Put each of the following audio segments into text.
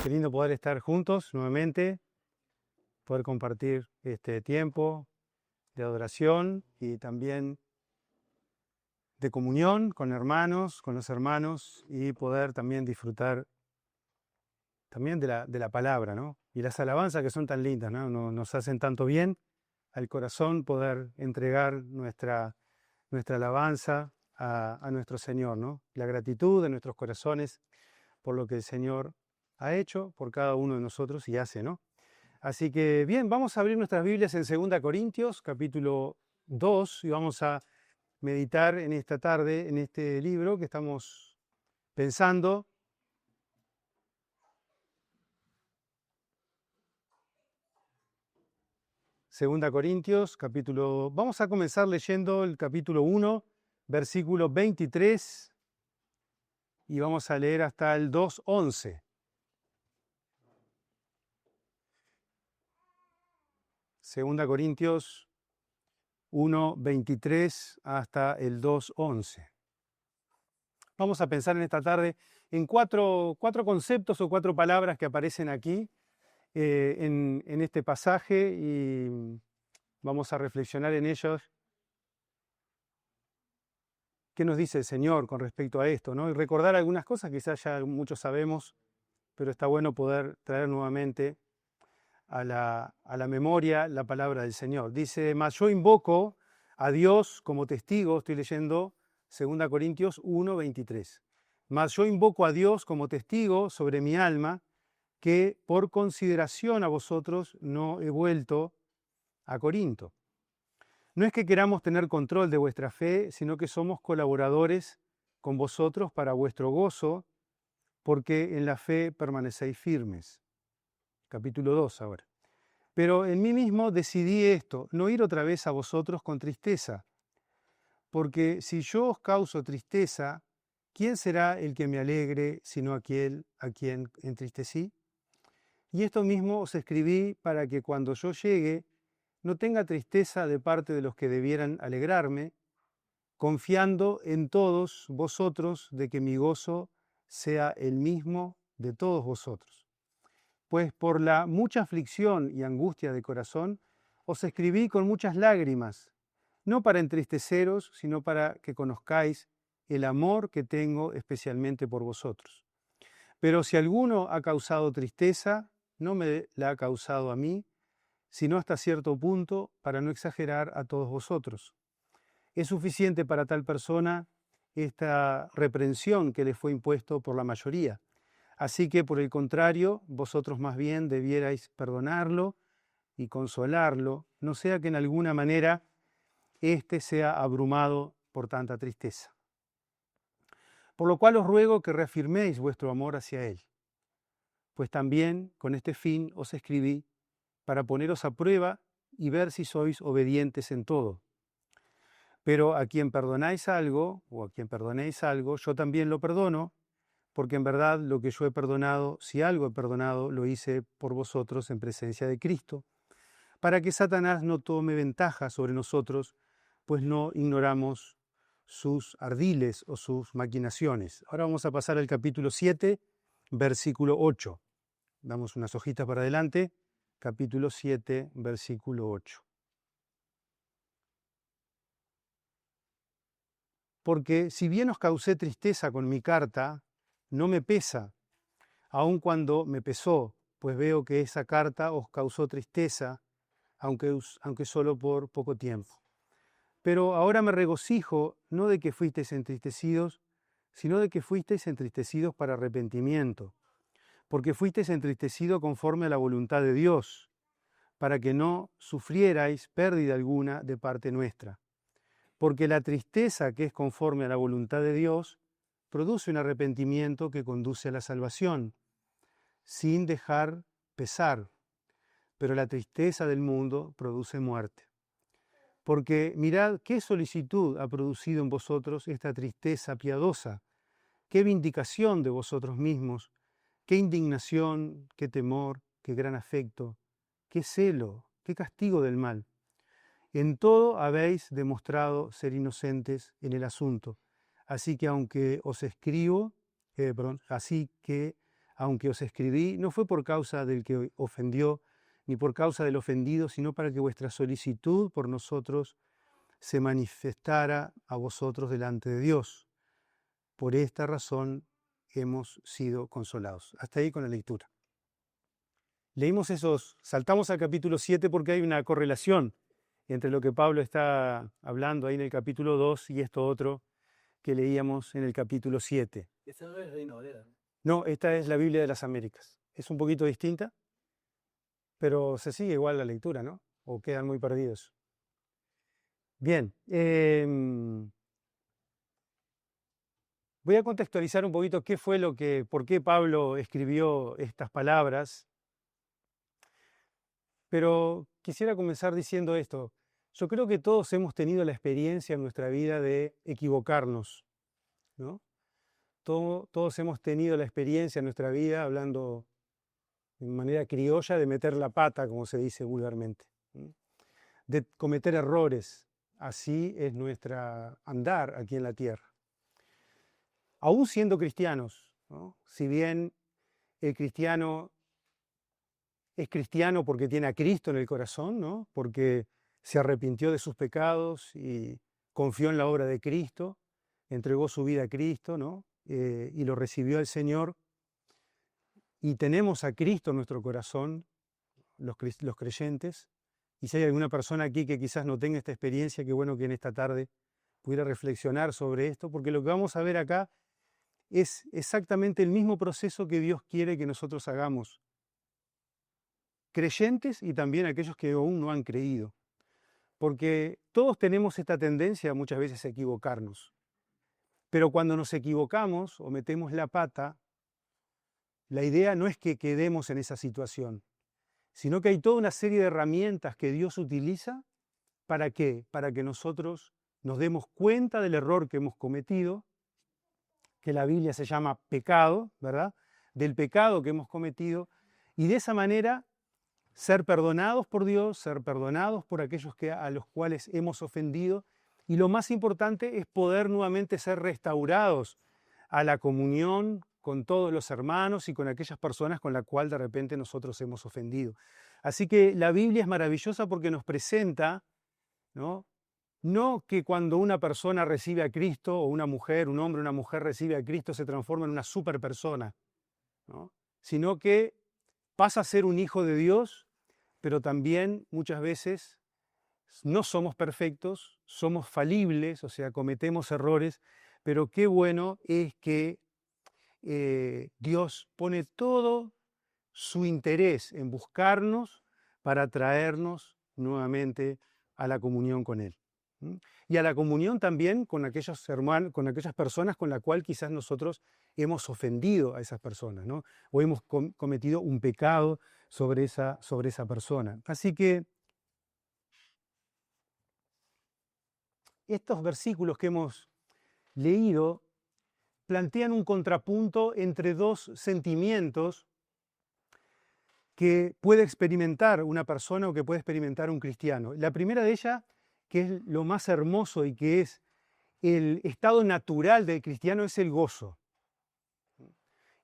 Qué lindo poder estar juntos nuevamente, poder compartir este tiempo de adoración y también de comunión con hermanos, con los hermanos y poder también disfrutar también de la palabra, ¿no? Y las alabanzas que son tan lindas, ¿no? Nos hacen tanto bien al corazón poder entregar nuestra alabanza a nuestro Señor, ¿no? La gratitud de nuestros corazones por lo que el Señor ha hecho por cada uno de nosotros y hace, ¿no? Así que bien, vamos a abrir nuestras Biblias en 2 Corintios, capítulo 2, y vamos a meditar en esta tarde en este libro que estamos pensando. 2 Corintios, vamos a comenzar leyendo el capítulo 1, versículo 23, y vamos a leer hasta el 2:11. 2 Corintios 1, 23 hasta el 2:11. Vamos a pensar en esta tarde en cuatro conceptos o cuatro palabras que aparecen aquí en este pasaje y vamos a reflexionar en ellos. ¿Qué nos dice el Señor con respecto a esto, ¿no? Y recordar algunas cosas que quizás ya muchos sabemos, pero está bueno poder traer nuevamente a la memoria la palabra del Señor. Dice, mas yo invoco a Dios como testigo, estoy leyendo 2 Corintios 1, 23. Mas yo invoco a Dios como testigo sobre mi alma, que por consideración a vosotros no he vuelto a Corinto. No es que queramos tener control de vuestra fe, sino que somos colaboradores con vosotros para vuestro gozo, porque en la fe permanecéis firmes. Capítulo 2 ahora. Pero en mí mismo decidí esto, no ir otra vez a vosotros con tristeza, porque si yo os causo tristeza, ¿quién será el que me alegre sino aquel a quien entristecí? Y esto mismo os escribí para que cuando yo llegue no tenga tristeza de parte de los que debieran alegrarme, confiando en todos vosotros de que mi gozo sea el mismo de todos vosotros. Pues por la mucha aflicción y angustia de corazón os escribí con muchas lágrimas, no para entristeceros, sino para que conozcáis el amor que tengo especialmente por vosotros. Pero si alguno ha causado tristeza, no me la ha causado a mí, sino hasta cierto punto, para no exagerar a todos vosotros. Es suficiente para tal persona esta reprensión que le fue impuesto por la mayoría. Así que, por el contrario, vosotros más bien debierais perdonarlo y consolarlo, no sea que en alguna manera éste sea abrumado por tanta tristeza. Por lo cual os ruego que reafirméis vuestro amor hacia él, pues también con este fin os escribí, para poneros a prueba y ver si sois obedientes en todo. Pero a quien perdonáis algo, o a quien perdonéis algo, yo también lo perdono, porque en verdad lo que yo he perdonado, si algo he perdonado, lo hice por vosotros en presencia de Cristo, para que Satanás no tome ventaja sobre nosotros, pues no ignoramos sus ardiles o sus maquinaciones. Ahora vamos a pasar al capítulo 7, versículo 8. Damos unas hojitas para adelante. Capítulo 7, versículo 8. Porque si bien os causé tristeza con mi carta, no me pesa, aun cuando me pesó, pues veo que esa carta os causó tristeza, aunque solo por poco tiempo. Pero ahora me regocijo, no de que fuisteis entristecidos, sino de que fuisteis entristecidos para arrepentimiento, porque fuisteis entristecidos conforme a la voluntad de Dios, para que no sufrierais pérdida alguna de parte nuestra. Porque la tristeza que es conforme a la voluntad de Dios produce un arrepentimiento que conduce a la salvación, sin dejar pesar, pero la tristeza del mundo produce muerte. Porque mirad qué solicitud ha producido en vosotros esta tristeza piadosa, qué vindicación de vosotros mismos, qué indignación, qué temor, qué gran afecto, qué celo, qué castigo del mal. En todo habéis demostrado ser inocentes en el asunto. Así que aunque os escribí, no fue por causa del que ofendió, ni por causa del ofendido, sino para que vuestra solicitud por nosotros se manifestara a vosotros delante de Dios. Por esta razón hemos sido consolados. Hasta ahí con la lectura. Leímos saltamos al capítulo 7 porque hay una correlación entre lo que Pablo está hablando ahí en el capítulo 2 y esto otro que leíamos en el capítulo 7. Esta no es Reina Valera. No, esta es la Biblia de las Américas. Es un poquito distinta, pero se sigue igual la lectura, ¿no? O quedan muy perdidos. Bien, voy a contextualizar un poquito por qué Pablo escribió estas palabras, pero quisiera comenzar diciendo esto. Yo creo que todos hemos tenido la experiencia en nuestra vida de equivocarnos, ¿no? Todos hemos tenido la experiencia en nuestra vida, hablando de manera criolla, de meter la pata, como se dice vulgarmente, ¿no? De cometer errores. Así es nuestra andar aquí en la tierra. Aún siendo cristianos, ¿no? Si bien el cristiano es cristiano porque tiene a Cristo en el corazón, ¿no? Porque se arrepintió de sus pecados y confió en la obra de Cristo, entregó su vida a Cristo, ¿no? Y lo recibió el Señor. Y tenemos a Cristo en nuestro corazón, los creyentes. Y si hay alguna persona aquí que quizás no tenga esta experiencia, qué bueno que en esta tarde pudiera reflexionar sobre esto, porque lo que vamos a ver acá es exactamente el mismo proceso que Dios quiere que nosotros hagamos, creyentes y también aquellos que aún no han creído. Porque todos tenemos esta tendencia muchas veces a equivocarnos. Pero cuando nos equivocamos o metemos la pata, la idea no es que quedemos en esa situación, sino que hay toda una serie de herramientas que Dios utiliza. ¿Para qué? Para que nosotros nos demos cuenta del error que hemos cometido, que la Biblia se llama pecado, ¿verdad? Del pecado que hemos cometido, y de esa manera ser perdonados por Dios, ser perdonados por aquellos a los cuales hemos ofendido, y lo más importante es poder nuevamente ser restaurados a la comunión con todos los hermanos y con aquellas personas con las cuales de repente nosotros hemos ofendido. Así que la Biblia es maravillosa porque nos presenta, ¿no? No que cuando una persona recibe a Cristo, o una mujer, un hombre, una mujer recibe a Cristo, se transforma en una super persona, ¿no? Sino que pasa a ser un hijo de Dios, pero también muchas veces no somos perfectos, somos falibles, o sea, cometemos errores, pero qué bueno es que Dios pone todo su interés en buscarnos para traernos nuevamente a la comunión con Él. Y a la comunión también con aquellos hermanos, con aquellas personas con las cuales quizás nosotros hemos ofendido a esas personas, ¿no? O hemos cometido un pecado sobre esa persona. Así que estos versículos que hemos leído plantean un contrapunto entre dos sentimientos que puede experimentar una persona o que puede experimentar un cristiano. La primera de ellas, que es lo más hermoso y que es el estado natural del cristiano, es el gozo.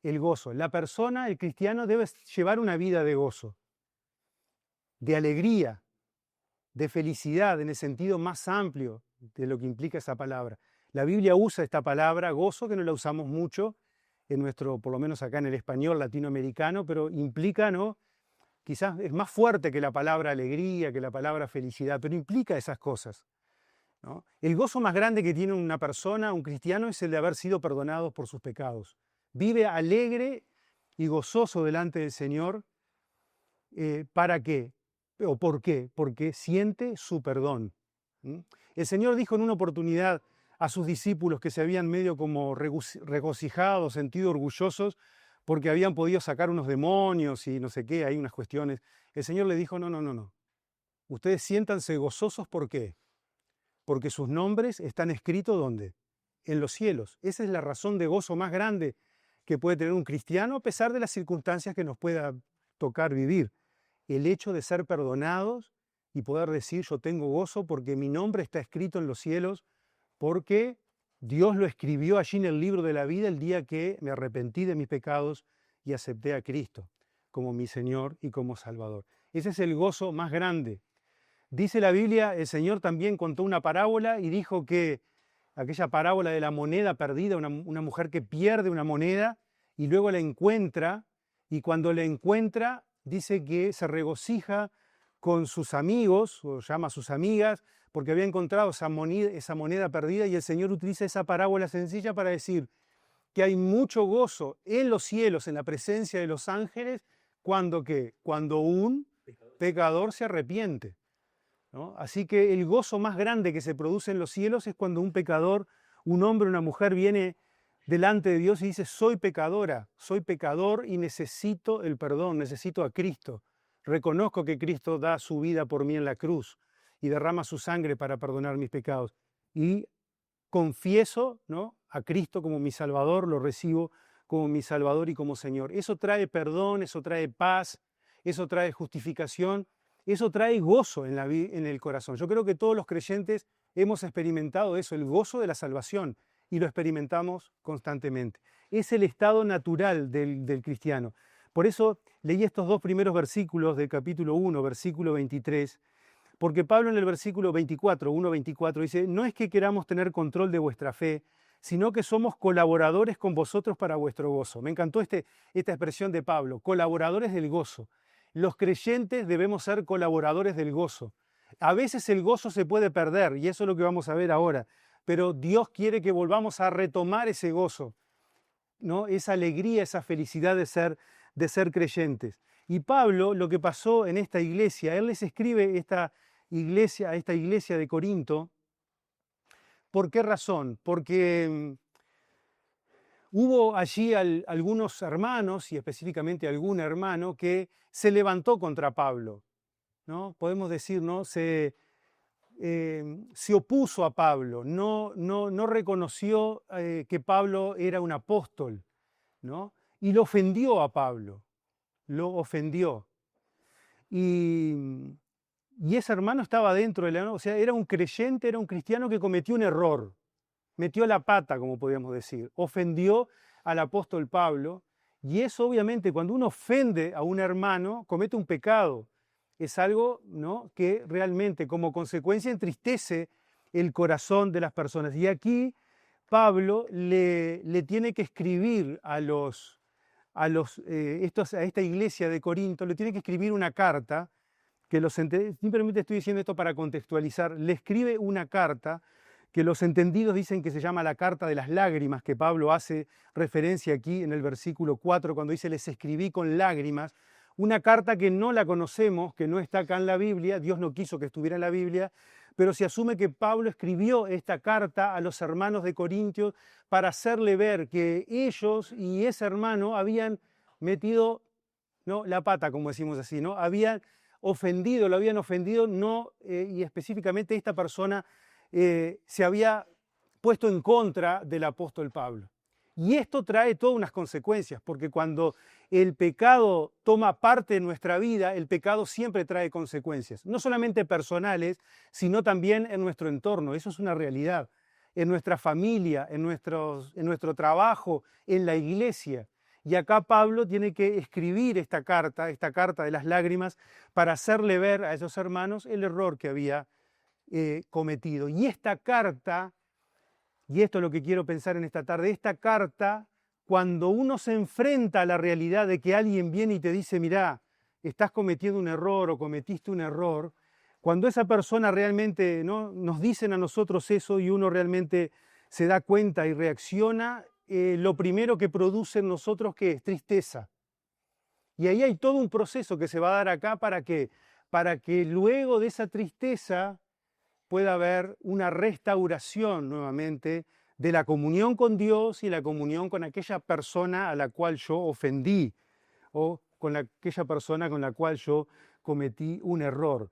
El gozo. La persona, el cristiano, debe llevar una vida de gozo, de alegría, de felicidad, en el sentido más amplio de lo que implica esa palabra. La Biblia usa esta palabra, gozo, que no la usamos mucho en nuestro, por lo menos acá en el español latinoamericano, pero implica, ¿no? Quizás es más fuerte que la palabra alegría, que la palabra felicidad, pero implica esas cosas, ¿no? El gozo más grande que tiene una persona, un cristiano, es el de haber sido perdonado por sus pecados. Vive alegre y gozoso delante del Señor. ¿Para qué? ¿O por qué? Porque siente su perdón. El Señor dijo en una oportunidad a sus discípulos que se habían medio como regocijados, sentido orgullosos, porque habían podido sacar unos demonios y no sé qué, hay unas cuestiones. El Señor le dijo, no. Ustedes siéntanse gozosos, ¿por qué? Porque sus nombres están escritos ¿dónde? En los cielos. Esa es la razón de gozo más grande que puede tener un cristiano, a pesar de las circunstancias que nos pueda tocar vivir. El hecho de ser perdonados y poder decir, yo tengo gozo porque mi nombre está escrito en los cielos, porque Dios lo escribió allí en el libro de la vida el día que me arrepentí de mis pecados y acepté a Cristo como mi Señor y como Salvador. Ese es el gozo más grande. Dice la Biblia, el Señor también contó una parábola y dijo que aquella parábola de la moneda perdida, una mujer que pierde una moneda y luego la encuentra, y cuando la encuentra dice que se regocija con sus amigos, o llama a sus amigas, porque había encontrado esa moneda perdida, y el Señor utiliza esa parábola sencilla para decir que hay mucho gozo en los cielos, en la presencia de los ángeles, cuando un pecador se arrepiente, ¿no? Así que el gozo más grande que se produce en los cielos es cuando un pecador, un hombre o una mujer viene delante de Dios y dice: soy pecadora, soy pecador y necesito el perdón, necesito a Cristo. Reconozco que Cristo da su vida por mí en la cruz y derrama su sangre para perdonar mis pecados. Y confieso, ¿no?, a Cristo como mi Salvador, lo recibo como mi Salvador y como Señor. Eso trae perdón, eso trae paz, eso trae justificación, eso trae gozo en el corazón. Yo creo que todos los creyentes hemos experimentado eso, el gozo de la salvación, y lo experimentamos constantemente. Es el estado natural del cristiano. Por eso leí estos dos primeros versículos del capítulo 1, versículo 23, porque Pablo en el versículo 24, 1:24 dice: no es que queramos tener control de vuestra fe, sino que somos colaboradores con vosotros para vuestro gozo. Me encantó esta expresión de Pablo, colaboradores del gozo. Los creyentes debemos ser colaboradores del gozo. A veces el gozo se puede perder, y eso es lo que vamos a ver ahora, pero Dios quiere que volvamos a retomar ese gozo, ¿no?, esa alegría, esa felicidad de ser creyentes. Y Pablo, lo que pasó en esta iglesia, él les escribe a esta iglesia de Corinto. ¿Por qué razón? Porque hubo allí algunos hermanos, y específicamente algún hermano, que se levantó contra Pablo, ¿no? Podemos decir, ¿no?, se opuso a Pablo, no reconoció que Pablo era un apóstol, ¿no? Y lo ofendió a Pablo, lo ofendió. Y ese hermano estaba dentro de o sea, era un creyente, era un cristiano que cometió un error, metió la pata, como podríamos decir, ofendió al apóstol Pablo, y eso obviamente cuando uno ofende a un hermano, comete un pecado. Es algo, ¿no?, que realmente como consecuencia entristece el corazón de las personas. Y aquí Pablo le tiene que escribir a esta iglesia de Corinto, le tiene que escribir una carta, simplemente estoy diciendo esto para contextualizar, le escribe una carta que los entendidos dicen que se llama la carta de las lágrimas, que Pablo hace referencia aquí en el versículo 4, cuando dice: les escribí con lágrimas. Una carta que no la conocemos, que no está acá en la Biblia, Dios no quiso que estuviera en la Biblia, pero se asume que Pablo escribió esta carta a los hermanos de Corintios para hacerle ver que ellos y ese hermano habían metido, ¿no?, la pata, como decimos así, ¿no? Lo habían ofendido, no, y específicamente esta persona se había puesto en contra del apóstol Pablo. Y esto trae todas unas consecuencias, porque cuando el pecado toma parte de nuestra vida, el pecado siempre trae consecuencias, no solamente personales, sino también en nuestro entorno. Eso es una realidad. En nuestra familia, en nuestro trabajo, en la iglesia. Y acá Pablo tiene que escribir esta carta de las lágrimas, para hacerle ver a esos hermanos el error que había cometido. Y esta carta, y esto es lo que quiero pensar en esta tarde, esta carta, cuando uno se enfrenta a la realidad de que alguien viene y te dice: mirá, estás cometiendo un error o cometiste un error, cuando esa persona realmente, ¿no?, nos dicen a nosotros eso y uno realmente se da cuenta y reacciona, lo primero que produce en nosotros, ¿qué es? Tristeza. Y ahí hay todo un proceso que se va a dar acá para que luego de esa tristeza pueda haber una restauración nuevamente de la comunión con Dios y la comunión con aquella persona a la cual yo ofendí, o con aquella persona con la cual yo cometí un error.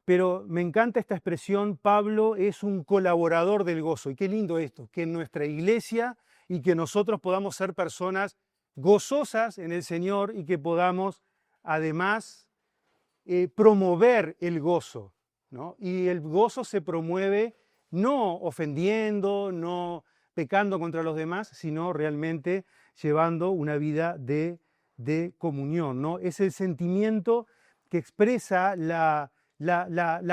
Pero me encanta esta expresión: Pablo es un colaborador del gozo. Y qué lindo esto, que en nuestra iglesia y que nosotros podamos ser personas gozosas en el Señor, y que podamos además promover el gozo, ¿no? Y el gozo se promueve no ofendiendo, no pecando contra los demás, sino realmente llevando una vida de de comunión, ¿no? Es el sentimiento que expresa la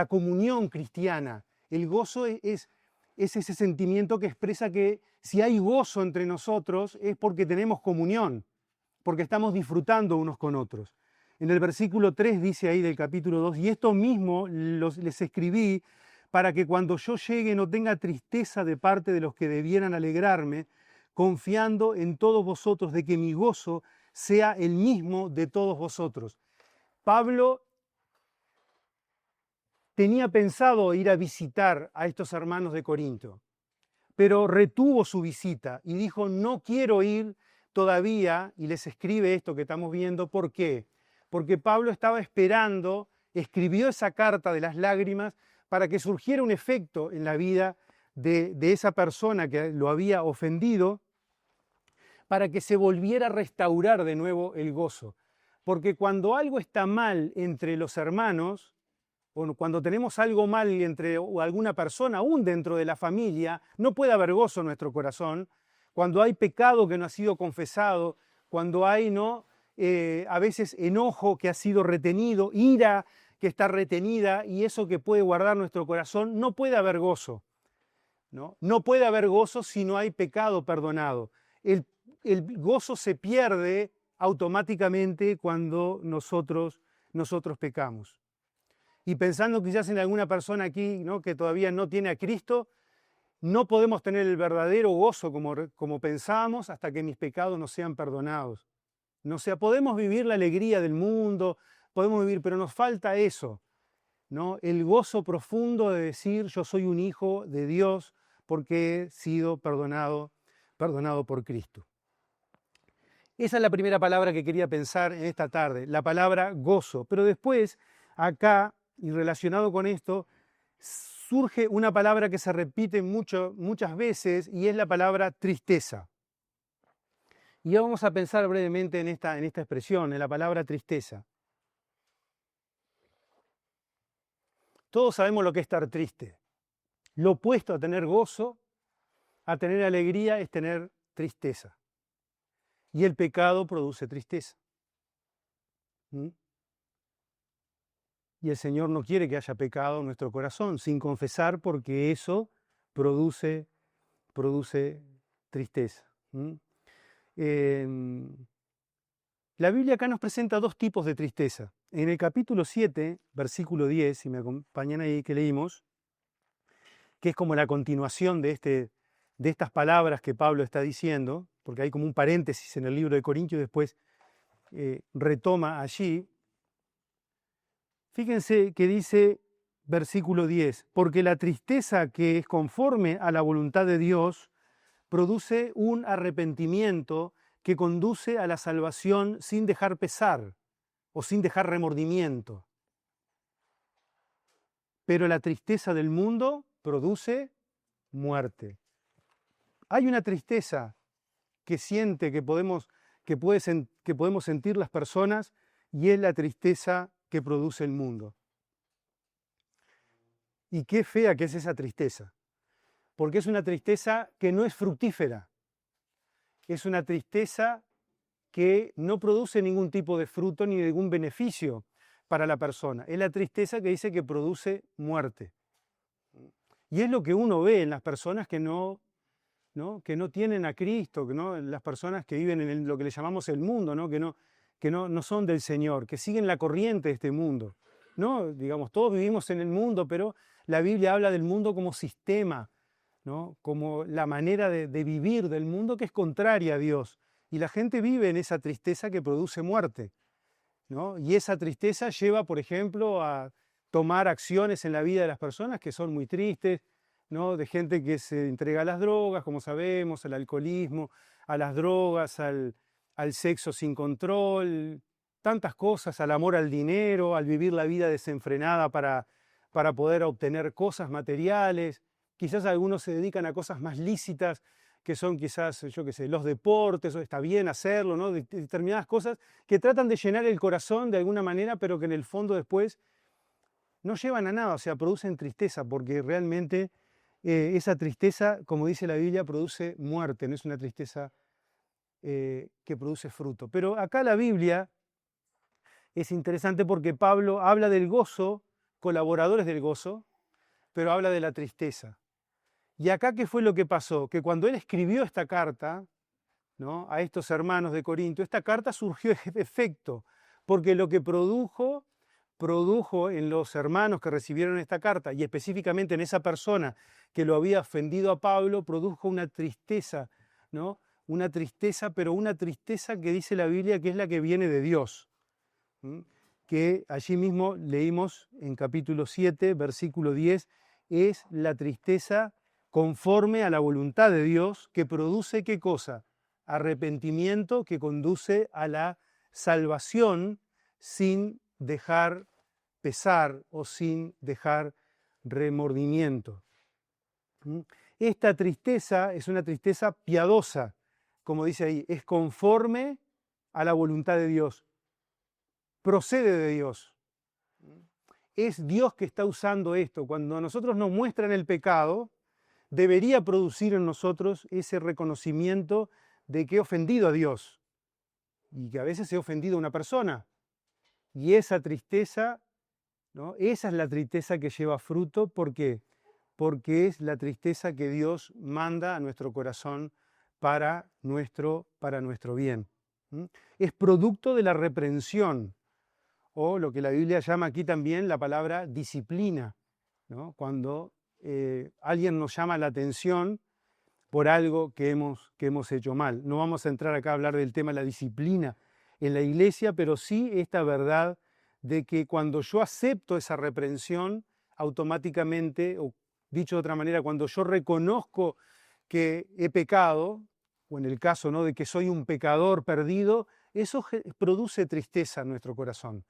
comunión cristiana. El gozo es ese sentimiento que expresa que si hay gozo entre nosotros es porque tenemos comunión, porque estamos disfrutando unos con otros. En el versículo 3 dice ahí del capítulo 2, y esto mismo les escribí para que cuando yo llegue no tenga tristeza de parte de los que debieran alegrarme, confiando en todos vosotros de que mi gozo sea el mismo de todos vosotros. Pablo tenía pensado ir a visitar a estos hermanos de Corinto, pero retuvo su visita y dijo, no quiero ir todavía, y les escribe esto que estamos viendo. ¿Por qué? Porque Pablo estaba esperando, escribió esa carta de las lágrimas para que surgiera un efecto en la vida de esa persona que lo había ofendido, para que se volviera a restaurar de nuevo el gozo. Porque cuando algo está mal entre los hermanos, o cuando tenemos algo mal entre alguna persona, aún dentro de la familia, no puede haber gozo en nuestro corazón. Cuando hay pecado que no ha sido confesado, cuando hay a veces enojo que ha sido retenido, ira que está retenida, y eso que puede guardar nuestro corazón, no puede haber gozo. No puede haber gozo si no hay pecado perdonado. El gozo se pierde automáticamente cuando nosotros pecamos. Y pensando quizás en alguna persona aquí, ¿no?, que todavía no tiene a Cristo, no podemos tener el verdadero gozo como pensábamos hasta que mis pecados no sean perdonados. Podemos vivir la alegría del mundo, podemos vivir, pero nos falta eso, ¿no? El gozo profundo de decir yo soy un hijo de Dios porque he sido perdonado por Cristo. Esa es la primera palabra que quería pensar en esta tarde, la palabra gozo. Pero después, acá, y relacionado con esto, surge una palabra que se repite muchas veces y es la palabra tristeza. Y vamos a pensar brevemente en esta expresión, en la palabra tristeza. Todos sabemos lo que es estar triste. Lo opuesto a tener gozo, a tener alegría, es tener tristeza. Y el pecado produce tristeza. Y el Señor no quiere que haya pecado en nuestro corazón sin confesar, porque eso produce tristeza. La Biblia acá nos presenta dos tipos de tristeza. En el capítulo 7, versículo 10, si me acompañan ahí, que leímos, que es como la continuación de estas palabras que Pablo está diciendo, porque hay como un paréntesis en el libro de Corintios y después retoma allí. Fíjense que dice versículo 10, porque la tristeza que es conforme a la voluntad de Dios produce un arrepentimiento que conduce a la salvación sin dejar pesar o sin dejar remordimiento. Pero la tristeza del mundo produce muerte. Hay una tristeza que podemos sentir las personas, y es la tristeza que produce el mundo. Y qué fea que es esa tristeza, porque es una tristeza que no es fructífera, es una tristeza que no produce ningún tipo de fruto ni ningún beneficio para la persona. Es la tristeza que dice que produce muerte. Y es lo que uno ve en las personas que no tienen a Cristo, las personas que viven en lo que le llamamos el mundo, que no son del Señor, que siguen la corriente de este mundo. Digamos, todos vivimos en el mundo, pero la Biblia habla del mundo como sistema, como la manera de vivir del mundo que es contraria a Dios. Y la gente vive en esa tristeza que produce muerte. Y esa tristeza lleva, por ejemplo, a tomar acciones en la vida de las personas que son muy tristes, de gente que se entrega a las drogas, como sabemos, al alcoholismo, a las drogas, al sexo sin control, tantas cosas, al amor al dinero, al vivir la vida desenfrenada para poder obtener cosas materiales. Quizás algunos se dedican a cosas más lícitas, que son quizás, yo qué sé, los deportes, o está bien hacerlo, determinadas cosas que tratan de llenar el corazón de alguna manera, pero que en el fondo después no llevan a nada, o sea, producen tristeza, porque realmente esa tristeza, como dice la Biblia, produce muerte, no es una tristeza que produce fruto. Pero acá la Biblia es interesante porque Pablo habla del gozo, colaboradores del gozo, pero habla de la tristeza. Y acá, ¿qué fue lo que pasó? Que cuando él escribió esta carta, ¿no?, a estos hermanos de Corinto, esta carta surgió de efecto, porque lo que produjo en los hermanos que recibieron esta carta, y específicamente en esa persona que lo había ofendido a Pablo, produjo una tristeza, ¿no? Una tristeza, pero una tristeza que dice la Biblia que es la que viene de Dios. Que allí mismo leímos en capítulo 7, versículo 10, es la tristeza conforme a la voluntad de Dios que produce ¿qué cosa? Arrepentimiento que conduce a la salvación sin dejar pesar o sin dejar remordimiento. Esta tristeza es una tristeza piadosa, como dice ahí, es conforme a la voluntad de Dios. Procede de Dios. Es Dios que está usando esto. Cuando a nosotros nos muestran el pecado, debería producir en nosotros ese reconocimiento de que he ofendido a Dios y que a veces he ofendido a una persona. Y esa tristeza, ¿no?, esa es la tristeza que lleva fruto. ¿Por qué? Porque es la tristeza que Dios manda a nuestro corazón para nuestro bien. Es producto de la reprensión, o lo que la Biblia llama aquí también la palabra disciplina, ¿no? Cuando alguien nos llama la atención por algo que hemos hecho mal. No vamos a entrar acá a hablar del tema de la disciplina en la iglesia, pero sí esta verdad de que cuando yo acepto esa reprensión, automáticamente, o dicho de otra manera, cuando yo reconozco que he pecado, o en el caso, ¿no?, de que soy un pecador perdido, eso produce tristeza en nuestro corazón,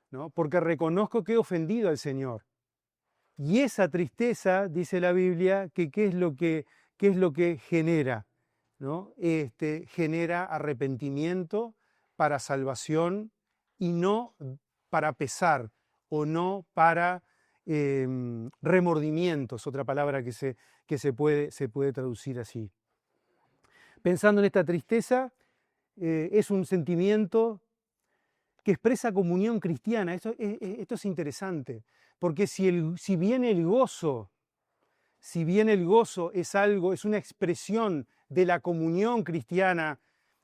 ¿no? Porque reconozco que he ofendido al Señor. Y esa tristeza, dice la Biblia, que ¿qué es lo que genera? ¿No? Genera arrepentimiento para salvación y no para pesar o no para remordimiento, es otra palabra que se puede traducir así. Pensando en esta tristeza, es un sentimiento que expresa comunión cristiana. Esto es interesante, porque si bien el gozo es algo, es una expresión de la comunión cristiana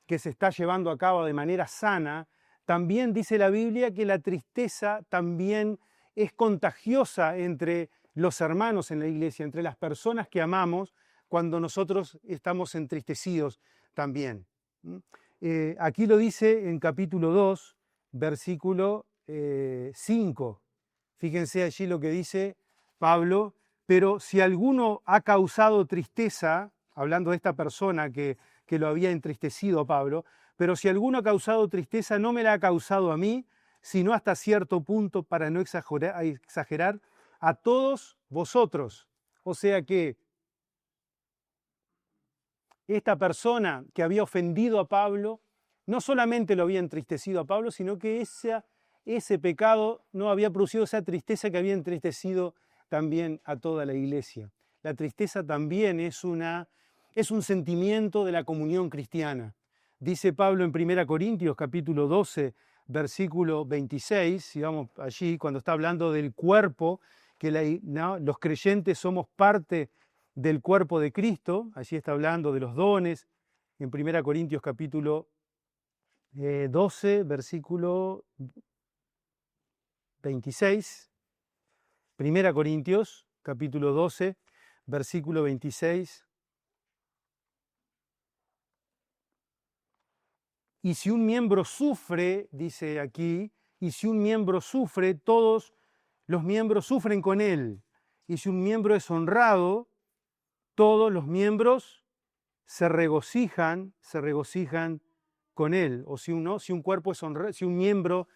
que se está llevando a cabo de manera sana, también dice la Biblia que la tristeza también es contagiosa entre los hermanos en la iglesia, entre las personas que amamos, cuando nosotros estamos entristecidos también. Aquí lo dice en capítulo 2, versículo 5. Fíjense allí lo que dice Pablo: pero si alguno ha causado tristeza, hablando de esta persona que lo había entristecido a Pablo, pero si alguno ha causado tristeza, no me la ha causado a mí, sino hasta cierto punto, para no exagerar, a todos vosotros. O sea que esta persona que había ofendido a Pablo, no solamente lo había entristecido a Pablo, sino que ese pecado no había producido esa tristeza que había entristecido también a toda la iglesia. La tristeza también es un sentimiento de la comunión cristiana. Dice Pablo en 1 Corintios capítulo 12, versículo 26, si vamos allí, cuando está hablando del cuerpo, que los creyentes somos parte del cuerpo de Cristo. Allí está hablando de los dones, en 1 Corintios capítulo 12, versículo 26. 1 Corintios capítulo 12, versículo 26. Y si un miembro sufre, dice aquí, y si un miembro sufre, todos los miembros sufren con él. Y si un miembro es honrado, todos los miembros se regocijan con él. O si un cuerpo es honrado, si un miembro,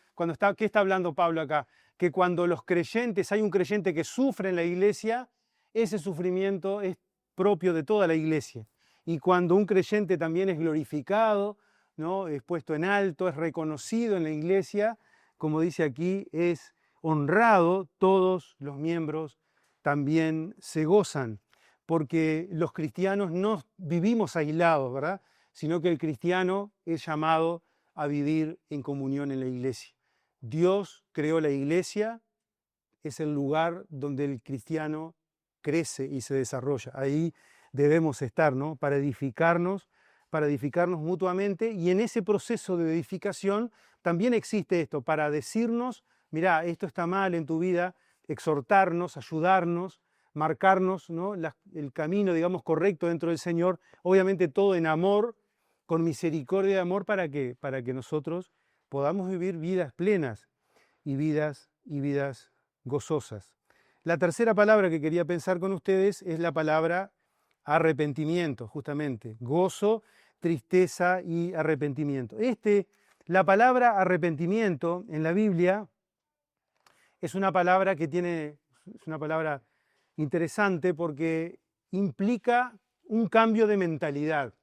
¿qué está hablando Pablo acá? Que cuando hay un creyente que sufre en la iglesia, ese sufrimiento es propio de toda la iglesia. Y cuando un creyente también es glorificado, ¿no?, es puesto en alto, es reconocido en la iglesia, como dice aquí, es honrado, todos los miembros también se gozan, porque los cristianos no vivimos aislados, ¿verdad?, sino que el cristiano es llamado a vivir en comunión en la iglesia. Dios creó la iglesia, es el lugar donde el cristiano crece y se desarrolla. Ahí debemos estar, ¿no? Para edificarnos mutuamente, y en ese proceso de edificación también existe esto, para decirnos, mirá, esto está mal en tu vida, exhortarnos, ayudarnos, marcarnos, ¿no? El camino, digamos, correcto dentro del Señor, obviamente todo en amor, con misericordia y amor, para que nosotros podamos vivir vidas plenas y vidas gozosas. La tercera palabra que quería pensar con ustedes es la palabra arrepentimiento, justamente. Gozo, tristeza y arrepentimiento. La palabra arrepentimiento en la Biblia es una palabra es una palabra interesante porque implica un cambio de mentalidad,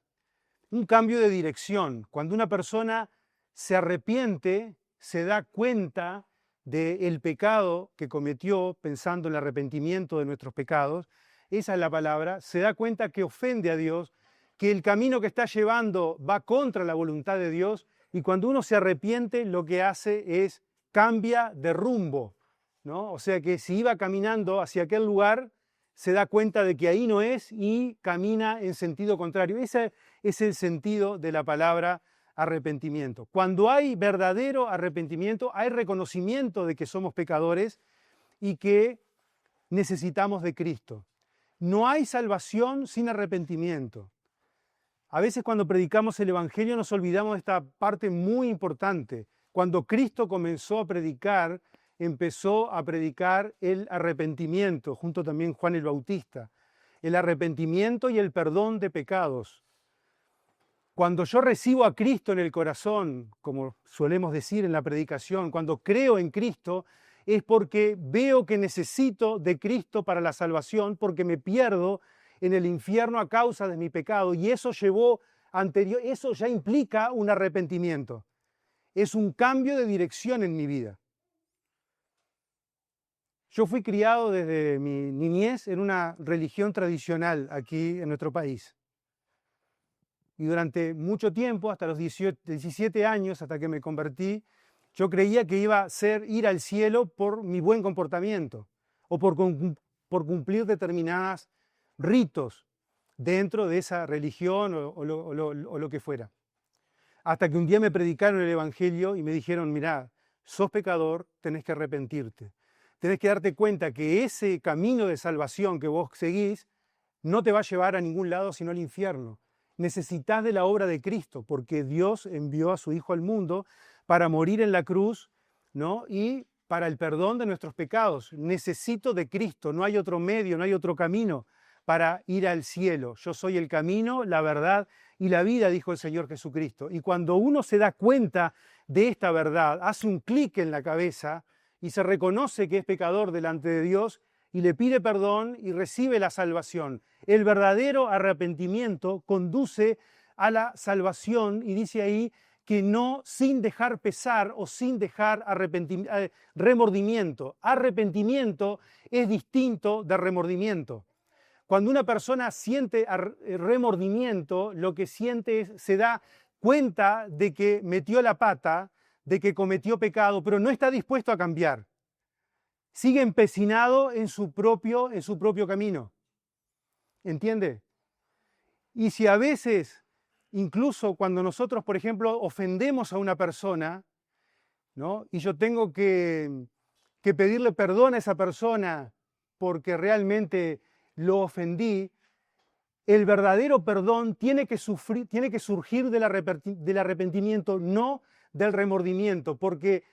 un cambio de dirección. Cuando una persona se arrepiente, se da cuenta del pecado que cometió, pensando en el arrepentimiento de nuestros pecados, esa es la palabra, se da cuenta que ofende a Dios, que el camino que está llevando va contra la voluntad de Dios, y cuando uno se arrepiente, lo que hace es cambia de rumbo, ¿no? O sea que si iba caminando hacia aquel lugar, se da cuenta de que ahí no es y camina en sentido contrario. Ese es el sentido de la palabra arrepentimiento. Cuando hay verdadero arrepentimiento, hay reconocimiento de que somos pecadores y que necesitamos de Cristo. No hay salvación sin arrepentimiento. A veces cuando predicamos el Evangelio nos olvidamos de esta parte muy importante. Cuando Cristo comenzó a predicar, empezó a predicar el arrepentimiento, junto también Juan el Bautista, el arrepentimiento y el perdón de pecados. Cuando yo recibo a Cristo en el corazón, como solemos decir en la predicación, cuando creo en Cristo, es porque veo que necesito de Cristo para la salvación, porque me pierdo en el infierno a causa de mi pecado, y eso eso ya implica un arrepentimiento. Es un cambio de dirección en mi vida. Yo fui criado desde mi niñez en una religión tradicional aquí en nuestro país. Y durante mucho tiempo, hasta los 17 años, hasta que me convertí, yo creía que iba a ir al cielo por mi buen comportamiento o por cumplir determinados ritos dentro de esa religión o lo que fuera. Hasta que un día me predicaron el Evangelio y me dijeron, mirá, sos pecador, tenés que arrepentirte. Tenés que darte cuenta que ese camino de salvación que vos seguís no te va a llevar a ningún lado sino al infierno. Necesitas de la obra de Cristo, porque Dios envió a su Hijo al mundo para morir en la cruz, ¿no? Y para el perdón de nuestros pecados. Necesito de Cristo, no hay otro medio, no hay otro camino para ir al cielo. Yo soy el camino, la verdad y la vida, dijo el Señor Jesucristo. Y cuando uno se da cuenta de esta verdad, hace un clic en la cabeza y se reconoce que es pecador delante de Dios y le pide perdón y recibe la salvación. El verdadero arrepentimiento conduce a la salvación, y dice ahí que no sin dejar pesar o sin dejar remordimiento. Arrepentimiento es distinto de remordimiento. Cuando una persona siente remordimiento, lo que siente es, se da cuenta de que metió la pata, de que cometió pecado, pero no está dispuesto a cambiar. Sigue empecinado en su propio camino. ¿Entiende? Y si a veces, incluso cuando nosotros, por ejemplo, ofendemos a una persona, ¿no? Y yo tengo que pedirle perdón a esa persona porque realmente lo ofendí, el verdadero perdón tiene que surgir del arrepentimiento, no del remordimiento, porque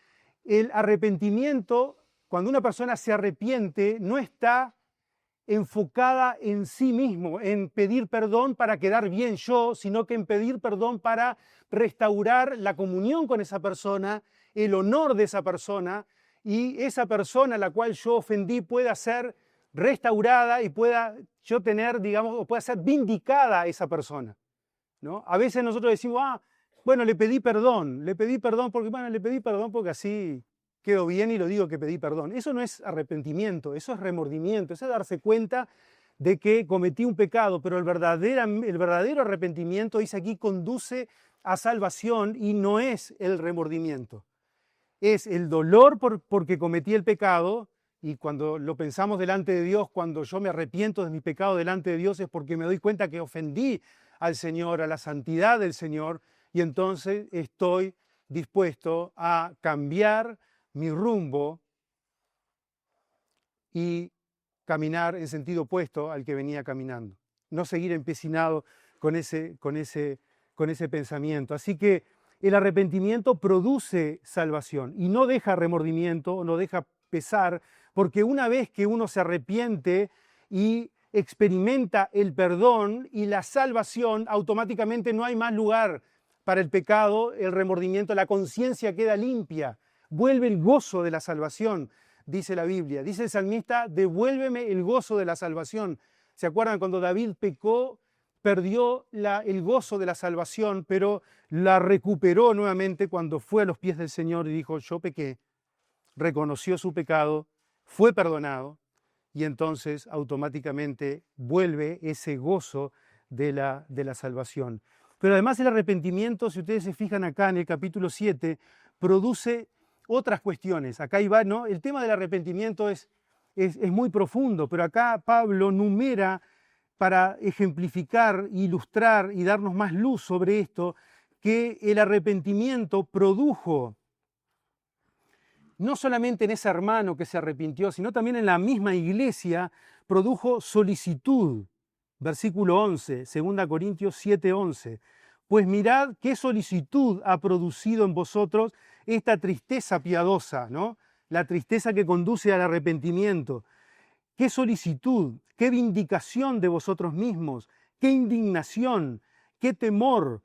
el arrepentimiento, cuando una persona se arrepiente, no está enfocada en sí mismo, en pedir perdón para quedar bien yo, sino que en pedir perdón para restaurar la comunión con esa persona, el honor de esa persona, y esa persona a la cual yo ofendí pueda ser restaurada y pueda yo tener, digamos, o pueda ser vindicada esa persona, ¿no? A veces nosotros decimos, bueno, le pedí perdón porque así quedó bien y lo digo que pedí perdón. Eso no es arrepentimiento, eso es remordimiento, eso es darse cuenta de que cometí un pecado, pero el verdadero arrepentimiento, dice aquí, conduce a salvación y no es el remordimiento. Es el dolor porque cometí el pecado, y cuando lo pensamos delante de Dios, cuando yo me arrepiento de mi pecado delante de Dios, es porque me doy cuenta que ofendí al Señor, a la santidad del Señor, y entonces estoy dispuesto a cambiar mi rumbo y caminar en sentido opuesto al que venía caminando. No seguir empecinado con ese pensamiento. Así que el arrepentimiento produce salvación y no deja remordimiento, no deja pesar, porque una vez que uno se arrepiente y experimenta el perdón y la salvación, automáticamente no hay más lugar para el pecado, el remordimiento, la conciencia queda limpia, vuelve el gozo de la salvación, dice la Biblia. Dice el salmista, devuélveme el gozo de la salvación. ¿Se acuerdan cuando David pecó? Perdió el gozo de la salvación, pero la recuperó nuevamente cuando fue a los pies del Señor y dijo, yo pequé, reconoció su pecado, fue perdonado, y entonces automáticamente vuelve ese gozo de la salvación. Pero además el arrepentimiento, si ustedes se fijan acá en el capítulo 7, produce otras cuestiones. Acá iba, ¿no? El tema del arrepentimiento es muy profundo, pero acá Pablo numera para ejemplificar, ilustrar y darnos más luz sobre esto, que el arrepentimiento produjo, no solamente en ese hermano que se arrepintió, sino también en la misma iglesia, produjo solicitud. Versículo 11, 2 Corintios 7:11. Pues mirad qué solicitud ha producido en vosotros esta tristeza piadosa, ¿no? La tristeza que conduce al arrepentimiento. Qué solicitud, qué vindicación de vosotros mismos, qué indignación, qué temor,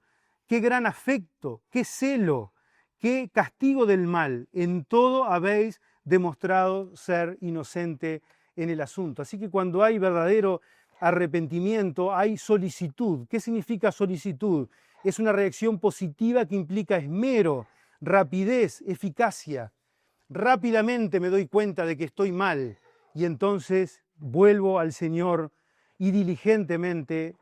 qué gran afecto, qué celo, qué castigo del mal. En todo habéis demostrado ser inocente en el asunto. Así que cuando hay verdadero arrepentimiento, hay solicitud. ¿Qué significa solicitud? Es una reacción positiva que implica esmero, rapidez, eficacia. Rápidamente me doy cuenta de que estoy mal y entonces vuelvo al Señor y diligentemente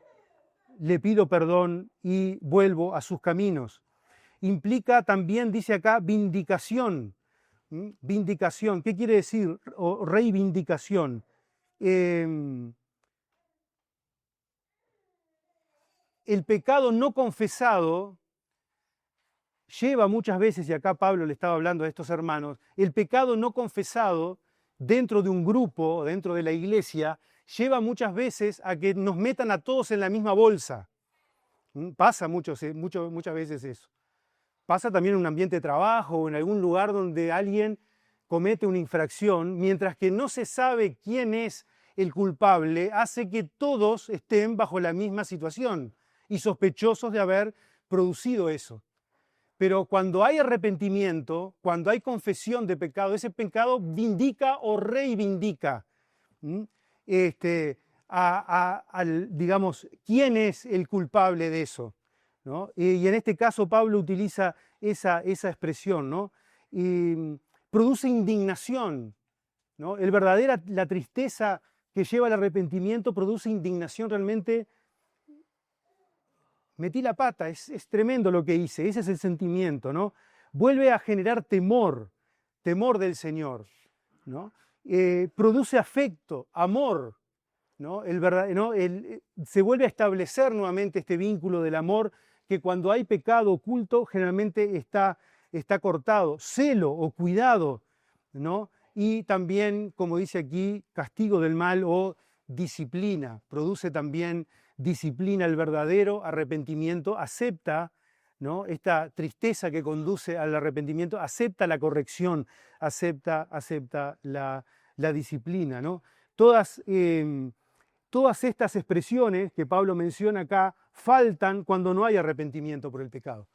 le pido perdón y vuelvo a sus caminos. Implica también, dice acá, vindicación. Vindicación, ¿qué quiere decir? O reivindicación. El pecado no confesado lleva muchas veces, y acá Pablo le estaba hablando a estos hermanos, el pecado no confesado dentro de un grupo, dentro de la iglesia, lleva muchas veces a que nos metan a todos en la misma bolsa. Pasa muchas veces eso. Pasa también en un ambiente de trabajo o en algún lugar donde alguien comete una infracción, mientras que no se sabe quién es el culpable, hace que todos estén bajo la misma situación y sospechosos de haber producido eso. Pero cuando hay arrepentimiento, cuando hay confesión de pecado, ese pecado vindica o reivindica digamos, quién es el culpable de eso, ¿no? Y en este caso Pablo utiliza esa expresión, ¿no? Y produce indignación, ¿no? La tristeza que lleva al arrepentimiento produce indignación realmente. Metí la pata, es tremendo lo que hice, ese es el sentimiento, ¿no? Vuelve a generar temor del Señor, ¿no? Produce afecto, amor, ¿no? Se vuelve a establecer nuevamente este vínculo del amor que cuando hay pecado oculto generalmente está cortado, celo o cuidado, ¿no? Y también, como dice aquí, castigo del mal o disciplina, produce también disciplina. El verdadero arrepentimiento acepta, ¿no? Esta tristeza que conduce al arrepentimiento, acepta la corrección, acepta la disciplina, ¿no? Todas estas expresiones que Pablo menciona acá faltan cuando no hay arrepentimiento por el pecado.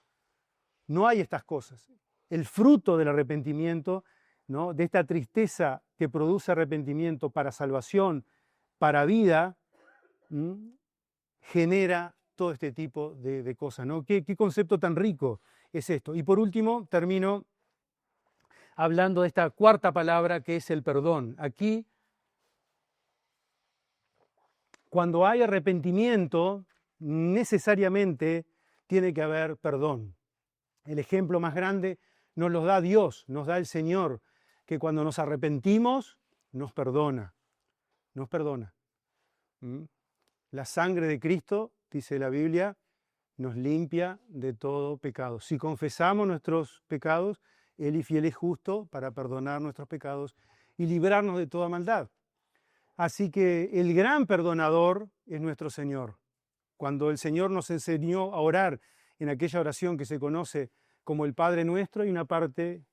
No hay estas cosas. El fruto del arrepentimiento, ¿no? De esta tristeza que produce arrepentimiento para salvación, para vida, genera todo este tipo de cosas, ¿no? ¿Qué concepto tan rico es esto? Y por último, termino hablando de esta cuarta palabra que es el perdón. Aquí cuando hay arrepentimiento, necesariamente tiene que haber perdón. El ejemplo más grande nos lo da Dios, nos da el Señor, que cuando nos arrepentimos, nos perdona. Nos perdona. ¿Mm? La sangre de Cristo, dice la Biblia, nos limpia de todo pecado. Si confesamos nuestros pecados, Él y fiel es justo para perdonar nuestros pecados y librarnos de toda maldad. Así que el gran perdonador es nuestro Señor. Cuando el Señor nos enseñó a orar en aquella oración que se conoce como el Padre Nuestro, hay una parte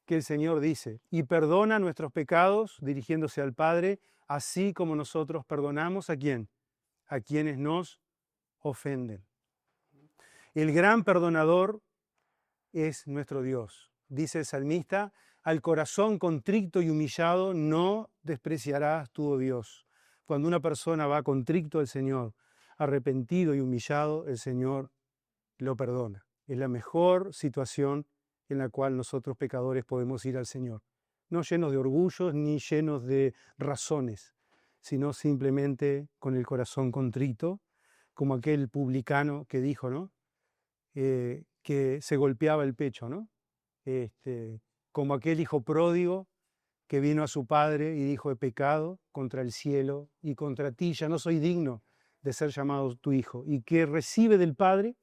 que el Señor dice, y perdona nuestros pecados, dirigiéndose al Padre, así como nosotros perdonamos ¿a quién? A quienes nos ofenden. El gran perdonador es nuestro Dios. Dice el salmista, al corazón contrito y humillado no despreciarás tú, oh Dios. Cuando una persona va contrito al Señor, arrepentido y humillado, el Señor lo perdona. Es la mejor situación en la cual nosotros pecadores podemos ir al Señor. No llenos de orgullos ni llenos de razones, sino simplemente con el corazón contrito, como aquel publicano que dijo, ¿no? Que se golpeaba el pecho, ¿no? Como aquel hijo pródigo que vino a su padre y dijo, he pecado contra el cielo y contra ti, ya no soy digno de ser llamado tu hijo. Y que recibe del Padre,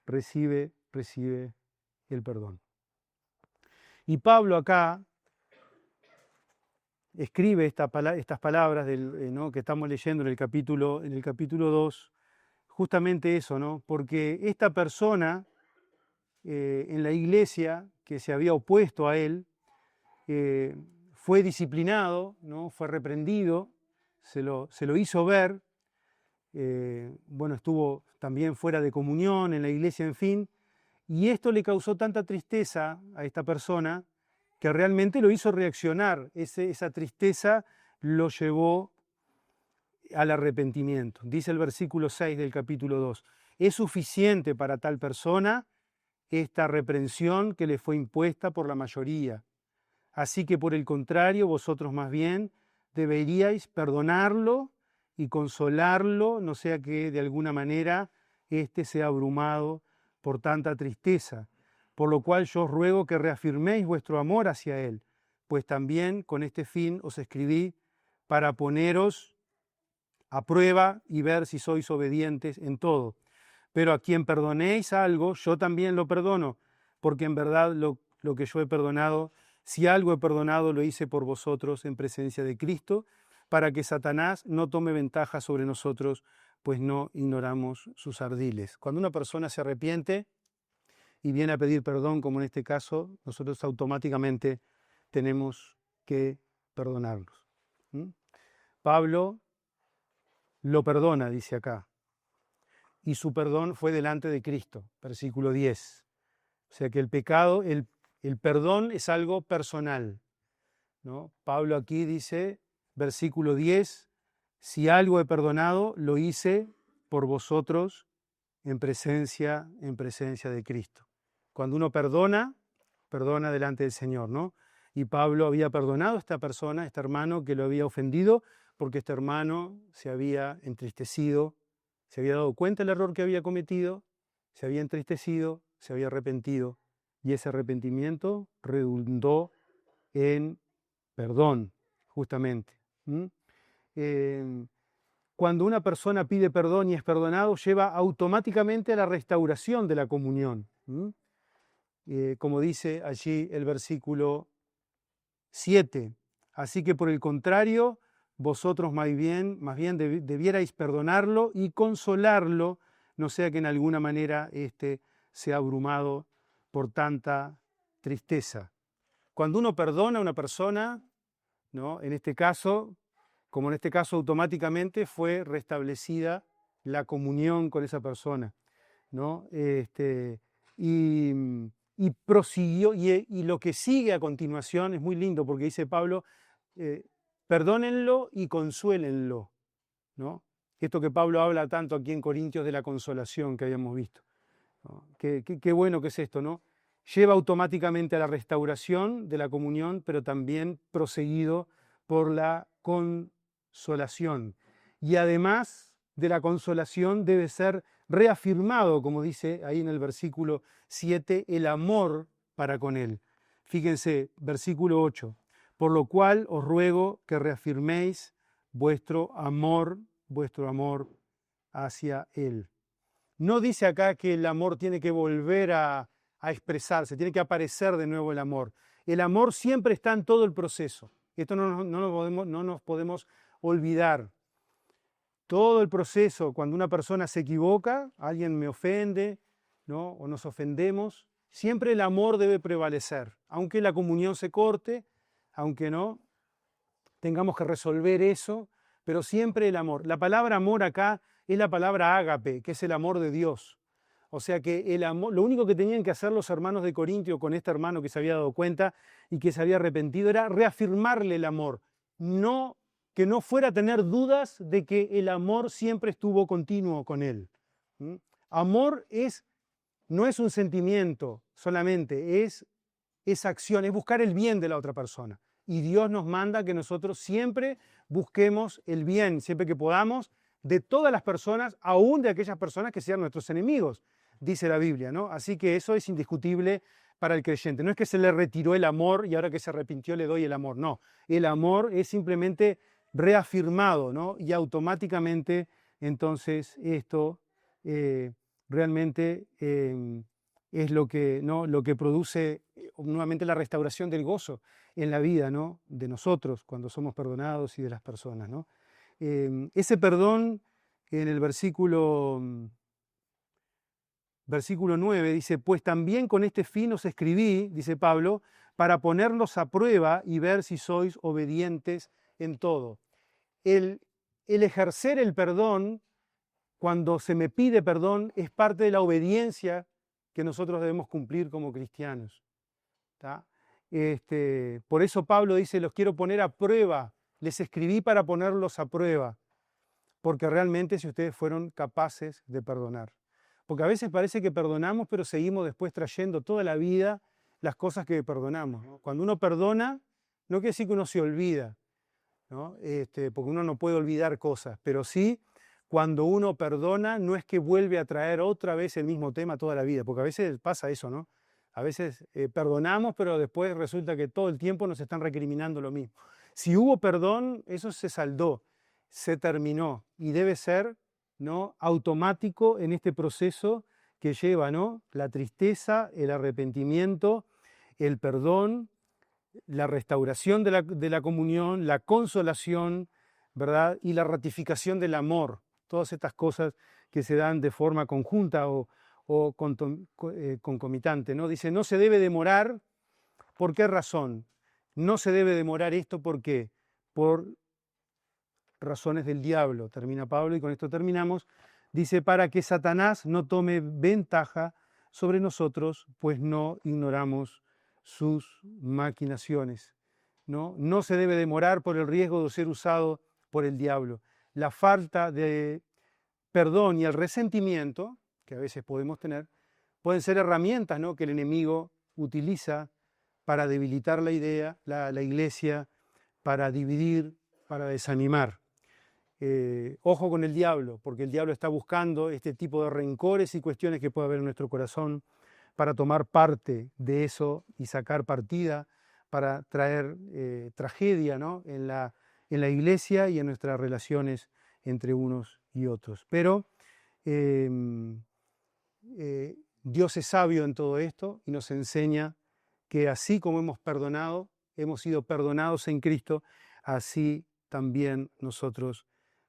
recibe el perdón. Y Pablo acá escribe estas palabras ¿no? que estamos leyendo en el capítulo 2, justamente eso, ¿no? Porque esta persona en la iglesia que se había opuesto a él, fue disciplinado, ¿no? Fue reprendido, se lo hizo ver, bueno, estuvo también fuera de comunión en la iglesia, en fin, y esto le causó tanta tristeza a esta persona que realmente lo hizo reaccionar. Esa tristeza lo llevó al arrepentimiento. Dice el versículo 6 del capítulo 2, es suficiente para tal persona esta reprensión que le fue impuesta por la mayoría. Así que por el contrario, vosotros más bien deberíais perdonarlo y consolarlo, no sea que de alguna manera éste sea abrumado por tanta tristeza. Por lo cual yo os ruego que reafirméis vuestro amor hacia él, pues también con este fin os escribí para poneros a prueba y ver si sois obedientes en todo. Pero a quien perdonéis algo, yo también lo perdono, porque en verdad lo que yo he perdonado, si algo he perdonado, lo hice por vosotros en presencia de Cristo, para que Satanás no tome ventaja sobre nosotros, pues no ignoramos sus ardiles. Cuando una persona se arrepiente y viene a pedir perdón, como en este caso, nosotros automáticamente tenemos que perdonarlos. Pablo lo perdona, dice acá, y su perdón fue delante de Cristo, versículo 10. O sea que el pecado, el perdón es algo personal, ¿no? Pablo aquí dice, versículo 10, si algo he perdonado, lo hice por vosotros en presencia de Cristo. Cuando uno perdona, perdona delante del Señor, ¿no? Y Pablo había perdonado a esta persona, a este hermano que lo había ofendido, porque este hermano se había entristecido, se había dado cuenta del error que había cometido, se había entristecido, se había arrepentido, y ese arrepentimiento redundó en perdón, justamente. Cuando una persona pide perdón y es perdonado, lleva automáticamente a la restauración de la comunión. Como dice allí el versículo 7. Así que por el contrario, vosotros más bien debierais perdonarlo y consolarlo, no sea que en alguna manera éste sea abrumado por tanta tristeza. Cuando uno perdona a una persona, ¿no? En este caso, automáticamente fue restablecida la comunión con esa persona, ¿no? Y prosiguió, y lo que sigue a continuación es muy lindo, porque dice Pablo, perdónenlo y consuélenlo, ¿no? Esto que Pablo habla tanto aquí en Corintios de la consolación que habíamos visto, ¿no? Qué bueno que es esto, ¿no? Lleva automáticamente a la restauración de la comunión, pero también proseguido por la consolación. Y además de la consolación debe ser reafirmado, como dice ahí en el versículo 7, el amor para con Él. Fíjense, versículo 8, por lo cual os ruego que reafirméis vuestro amor hacia Él. No dice acá que el amor tiene que volver a expresarse, tiene que aparecer de nuevo el amor. El amor siempre está en todo el proceso. Esto no nos podemos olvidar. Todo el proceso, cuando una persona se equivoca, alguien me ofende, ¿no? O nos ofendemos, siempre el amor debe prevalecer. Aunque la comunión se corte, aunque no tengamos que resolver eso, pero siempre el amor. La palabra amor acá es la palabra ágape, que es el amor de Dios. O sea que el amor, lo único que tenían que hacer los hermanos de Corintio con este hermano que se había dado cuenta y que se había arrepentido era reafirmarle el amor. Que no fuera a tener dudas de que el amor siempre estuvo continuo con él. Amor no es un sentimiento solamente, es acción, es buscar el bien de la otra persona. Y Dios nos manda que nosotros siempre busquemos el bien, siempre que podamos, de todas las personas, aún de aquellas personas que sean nuestros enemigos, dice la Biblia, ¿no? Así que eso es indiscutible para el creyente. No es que se le retiró el amor y ahora que se arrepintió le doy el amor, no. El amor es simplemente reafirmado, ¿no? Y automáticamente entonces esto realmente es lo que, ¿no? Lo que produce nuevamente la restauración del gozo en la vida, ¿no? De nosotros cuando somos perdonados y de las personas, ¿no? Ese perdón en el versículo 9 dice, pues también con este fin os escribí, dice Pablo, para ponerlos a prueba y ver si sois obedientes en todo. El ejercer el perdón, cuando se me pide perdón, es parte de la obediencia que nosotros debemos cumplir como cristianos. ¿Tá? Por eso Pablo dice, los quiero poner a prueba, les escribí para ponerlos a prueba, porque realmente si ustedes fueron capaces de perdonar. Porque a veces parece que perdonamos, pero seguimos después trayendo toda la vida las cosas que perdonamos, ¿no? Cuando uno perdona, no quiere decir que uno se olvida, ¿no? Porque uno no puede olvidar cosas, pero sí, cuando uno perdona, no es que vuelve a traer otra vez el mismo tema toda la vida, porque a veces pasa eso, ¿no? A veces perdonamos, pero después resulta que todo el tiempo nos están recriminando lo mismo. Si hubo perdón, eso se saldó, se terminó y debe ser, ¿no? Automático en este proceso que lleva, ¿no? La tristeza, el arrepentimiento, el perdón, la restauración de la comunión, la consolación, ¿verdad? Y la ratificación del amor. Todas estas cosas que se dan de forma conjunta o concomitante, ¿no? Dice, no se debe demorar. ¿Por qué razón? No se debe demorar esto, ¿por qué? Por razones del diablo, termina Pablo, y con esto terminamos. Dice, para que Satanás no tome ventaja sobre nosotros, pues no ignoramos sus maquinaciones. No se debe demorar por el riesgo de ser usado por el diablo. La falta de perdón y el resentimiento, que a veces podemos tener, pueden ser herramientas, ¿no? Que el enemigo utiliza para debilitar la idea, la iglesia, para dividir, para desanimar. Ojo con el diablo, porque el diablo está buscando este tipo de rencores y cuestiones que puede haber en nuestro corazón para tomar parte de eso y sacar partida, para traer tragedia, ¿no? en la iglesia y en nuestras relaciones entre unos y otros. Pero Dios es sabio en todo esto y nos enseña que así como hemos perdonado, hemos sido perdonados en Cristo, así también nosotros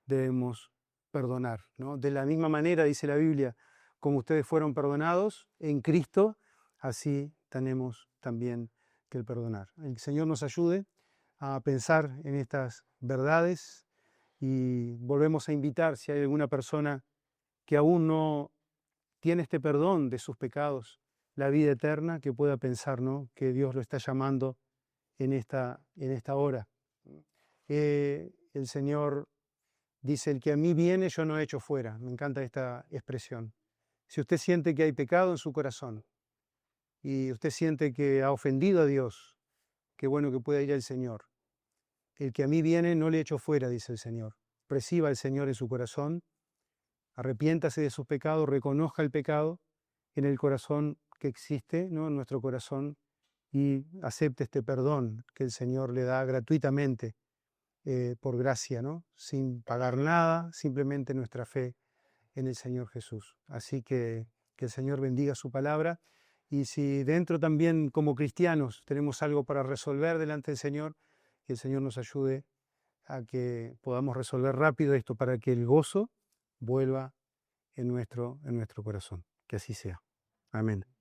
debemos perdonar, ¿no? De la misma manera, dice la Biblia, como ustedes fueron perdonados en Cristo, así tenemos también que el perdonar. El Señor nos ayude a pensar en estas verdades y volvemos a invitar, si hay alguna persona que aún no tiene este perdón de sus pecados, la vida eterna, que pueda pensar, ¿no? Que Dios lo está llamando en esta hora. El Señor dice, el que a mí viene, yo no echo fuera. Me encanta esta expresión. Si usted siente que hay pecado en su corazón y usted siente que ha ofendido a Dios, qué bueno que pueda ir al Señor. El que a mí viene, no le echo fuera, dice el Señor. Reciba al Señor en su corazón arrepiéntase de sus pecados, reconozca el pecado en el corazón que existe, ¿no? En nuestro corazón, y acepte este perdón que el Señor le da gratuitamente por gracia, ¿no? Sin pagar nada, simplemente nuestra fe en el Señor Jesús. Así que el Señor bendiga su palabra, y si dentro también como cristianos tenemos algo para resolver delante del Señor, que el Señor nos ayude a que podamos resolver rápido esto para que el gozo vuelva en nuestro corazón. Que así sea. Amén.